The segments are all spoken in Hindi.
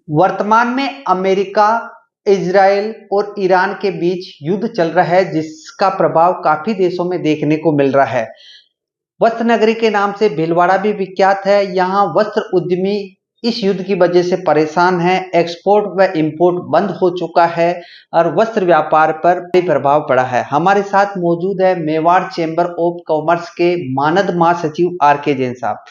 वर्तमान में अमेरिका, इजराइल और ईरान के बीच युद्ध चल रहा है, जिसका प्रभाव काफी देशों में देखने को मिल रहा है। वस्त्र नगरी के नाम से भीलवाड़ा भी विख्यात है। यहाँ वस्त्र उद्यमी इस युद्ध की वजह से परेशान हैं। एक्सपोर्ट व इंपोर्ट बंद हो चुका है और वस्त्र व्यापार पर भी प्रभाव पड़ा है। हमारे साथ मौजूद है मेवाड़ चेंबर ऑफ कॉमर्स के मानद महासचिव आर.के. जैन साहब।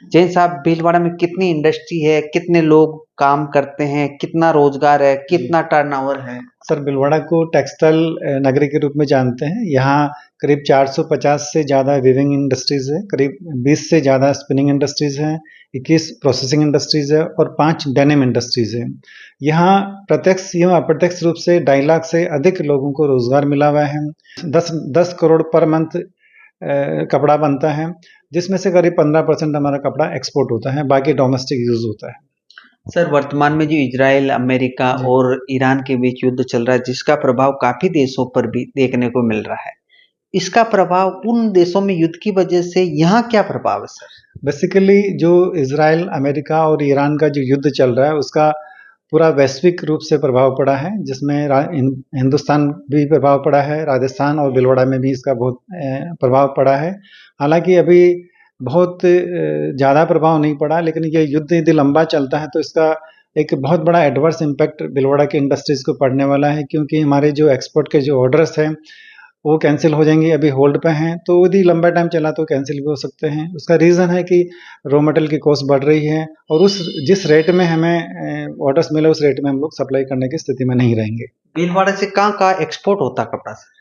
जैन साहब, भीलवाड़ा में कितनी इंडस्ट्री है, कितने लोग काम करते हैं, कितना रोजगार है, कितना टर्नओवर है? सर, भीलवाड़ा को टेक्सटाइल नगरी के रूप में जानते हैं। यहाँ करीब 450 से ज़्यादा वीविंग इंडस्ट्रीज है, करीब 20 से ज़्यादा स्पिनिंग इंडस्ट्रीज हैं, 21 प्रोसेसिंग इंडस्ट्रीज है और 5 डेनिम इंडस्ट्रीज है। यहाँ प्रत्यक्ष एवं अप्रत्यक्ष रूप से 2.5 लाख से अधिक लोगों को रोजगार मिला हुआ है। 10 करोड़ पर मंथ कपड़ा बनता है, जिसमें से करीब 15% हमारा कपड़ा एक्सपोर्ट होता है, बाकी डोमेस्टिक यूज होता है। सर, वर्तमान में जो इजराइल, अमेरिका और ईरान के बीच युद्ध चल रहा है, जिसका प्रभाव काफी देशों पर भी देखने को मिल रहा है, इसका प्रभाव उन देशों में युद्ध की वजह से यहाँ क्या प्रभाव है सर? बेसिकली जो इजराइल, अमेरिका और ईरान का जो युद्ध चल रहा है, उसका पूरा वैश्विक रूप से प्रभाव पड़ा है, जिसमें हिंदुस्तान भी प्रभाव पड़ा है, राजस्थान और भीलवाड़ा में भी इसका बहुत प्रभाव पड़ा है। हालांकि अभी बहुत ज़्यादा प्रभाव नहीं पड़ा, लेकिन ये युद्ध यदि लंबा चलता है तो इसका एक बहुत बड़ा एडवर्स इम्पैक्ट भीलवाड़ा की इंडस्ट्रीज़ को पड़ने वाला है, क्योंकि हमारे जो एक्सपोर्ट के जो ऑर्डर्स हैं वो कैंसिल हो जाएंगे, अभी होल्ड पे हैं। तो यदि लंबा टाइम चला तो कैंसिल भी हो सकते हैं। उसका रीज़न है कि रॉ मटेरियल की कॉस्ट बढ़ रही है और जिस रेट में हमें ऑर्डर्स मिले, उस रेट में हम लोग सप्लाई करने की स्थिति में नहीं रहेंगे। भीलवाड़ा से कहाँ एक्सपोर्ट होता कपड़ा से?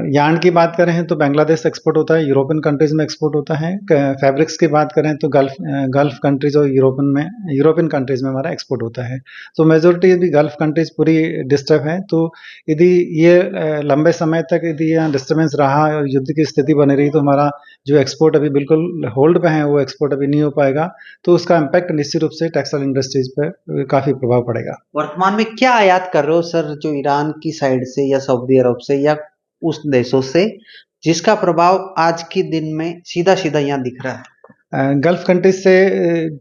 यार्न की बात करें तो बांग्लादेश एक्सपोर्ट होता है, यूरोपियन कंट्रीज में एक्सपोर्ट होता है। फैब्रिक्स की बात करें तो गल्फ कंट्रीज और यूरोपियन कंट्रीज में हमारा एक्सपोर्ट होता है। तो मेजोरिटी यदि गल्फ कंट्रीज पूरी डिस्टर्ब है, तो यदि ये लंबे समय तक यदि यहाँ डिस्टर्बेंस रहा और युद्ध की स्थिति बनी रही, तो हमारा जो एक्सपोर्ट अभी बिल्कुल होल्ड पे है, वो एक्सपोर्ट अभी नहीं हो पाएगा। तो उसका इम्पैक्ट निश्चित रूप से टेक्सटाइल इंडस्ट्रीज पर काफ़ी प्रभाव पड़ेगा। वर्तमान में क्या आयात कर रहे हो सर, जो ईरान की साइड से या सऊदी अरब से या उस देशों से, जिसका प्रभाव आज के दिन में सीधा सीधा यहाँ दिख रहा है? गल्फ कंट्रीज से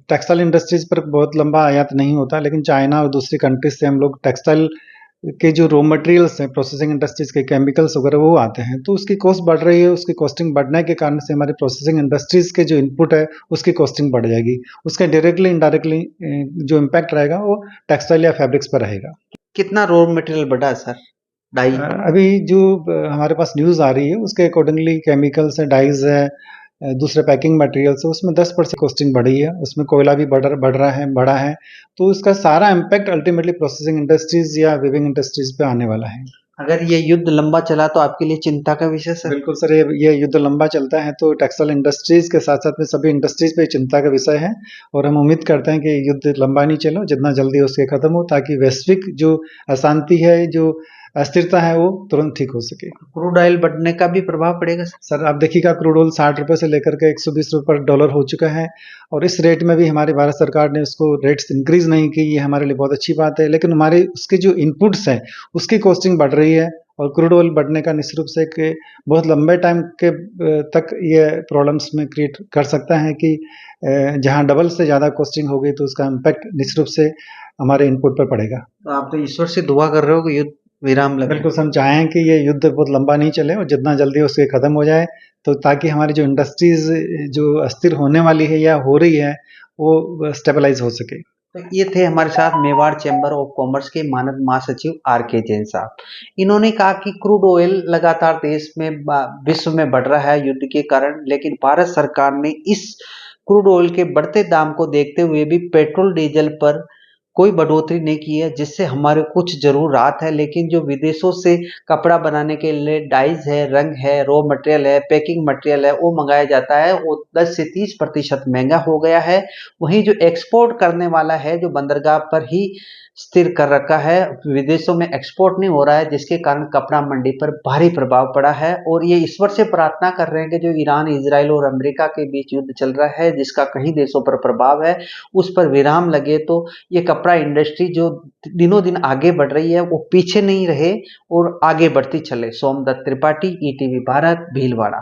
टेक्सटाइल इंडस्ट्रीज पर बहुत लंबा आयात नहीं होता, लेकिन चाइना और दूसरी कंट्रीज से हम लोग टेक्सटाइल के जो रॉ मटेरियल्स हैं, प्रोसेसिंग इंडस्ट्रीज के केमिकल्स वगैरह वो आते हैं, तो उसकी कॉस्ट बढ़ रही है। उसकी कॉस्टिंग बढ़ने के कारण से हमारी प्रोसेसिंग इंडस्ट्रीज के जो इनपुट है, उसकी कॉस्टिंग बढ़ जाएगी। उसका डायरेक्टली इनडायरेक्टली जो इम्पैक्ट रहेगा वो टेक्सटाइल या फैब्रिक्स पर रहेगा। कितना रॉ मटेरियल बढ़ा है सर? डाई अभी जो हमारे पास न्यूज़ आ रही है, उसके अकॉर्डिंगली केमिकल्स है, डाइज है, दूसरे पैकिंग मटेरियल्स है, उसमें 10% कॉस्टिंग बढ़ी है। उसमें कोयला भी बढ़ा है। तो इसका सारा इम्पैक्ट अल्टीमेटली प्रोसेसिंग इंडस्ट्रीज या वीविंग इंडस्ट्रीज पे आने वाला है। अगर ये युद्ध लंबा चला तो आपके लिए चिंता का विषय सर? बिल्कुल सर, ये युद्ध लंबा चलता है तो टेक्सटाइल इंडस्ट्रीज के साथ साथ में सभी इंडस्ट्रीज पे चिंता का विषय है, और हम उम्मीद करते हैं कि युद्ध लंबा नहीं चले, जितना जल्दी हो सके खत्म हो, ताकि वैश्विक जो अशांति है, जो अस्थिरता है, वो तुरंत ठीक हो सके। क्रूड ऑयल बढ़ने का भी प्रभाव पड़ेगा सर? आप देखिएगा, क्रूड ऑयल 60 रुपये से लेकर के 120 रुपये पर डॉलर हो चुका है, और इस रेट में भी हमारी भारत सरकार ने उसको रेट्स इंक्रीज नहीं की। ये हमारे लिए बहुत अच्छी बात है, लेकिन हमारे उसके जो इनपुट्स हैं, उसकी कॉस्टिंग बढ़ रही है, और क्रूड ऑयल बढ़ने का निश्चित रूप से कि बहुत लंबे टाइम के तक ये प्रॉब्लम्स में क्रिएट कर सकता है कि जहाँ डबल से ज़्यादा कॉस्टिंग हो गई, तो उसका इम्पैक्ट निश्चित रूप से हमारे इनपुट पर पड़ेगा। तो आप तो ईश्वर से दुआ कर रहे हो कि युद्ध विराम लगे? बिल्कुल, हम चाहें कि ये युद्ध बहुत लंबा नहीं चले और जितना जल्दी उसके खत्म हो जाए, तो ताकि हमारी जो इंडस्ट्रीज जो अस्थिर होने वाली है या हो रही है, वो स्टेबलाइज हो सके। तो ये थे हमारे साथ मेवाड़ चैम्बर ऑफ कॉमर्स के मानद महासचिव आर.के. जैन साहब। इन्होंने कहा कि क्रूड ऑयल लगातार देश में विश्व में बढ़ रहा है युद्ध के कारण, लेकिन भारत सरकार ने इस क्रूड ऑयल के बढ़ते दाम को देखते हुए भी पेट्रोल डीजल पर कोई बढ़ोतरी नहीं की है, जिससे हमारे कुछ जरूर राहत है। लेकिन जो विदेशों से कपड़ा बनाने के लिए डाइज है, रंग है, रॉ मटेरियल है, पैकिंग मटेरियल है, वो मंगाया जाता है, वो 10 से 30% महंगा हो गया है। वहीं जो एक्सपोर्ट करने वाला है, जो बंदरगाह पर ही स्थिर कर रखा है, विदेशों में एक्सपोर्ट नहीं हो रहा है, जिसके कारण कपड़ा मंडी पर भारी प्रभाव पड़ा है। और ये ईश्वर से प्रार्थना कर रहे हैं कि जो ईरान, इजराइल और अमेरिका के बीच युद्ध चल रहा है, जिसका कई देशों पर प्रभाव है, उस पर विराम लगे, तो ये कपड़ा इंडस्ट्री जो दिनों दिन आगे बढ़ रही है, वो पीछे नहीं रहे और आगे बढ़ती चले। सोमदत्त त्रिपाठी, ईटीवी भारत, भीलवाड़ा।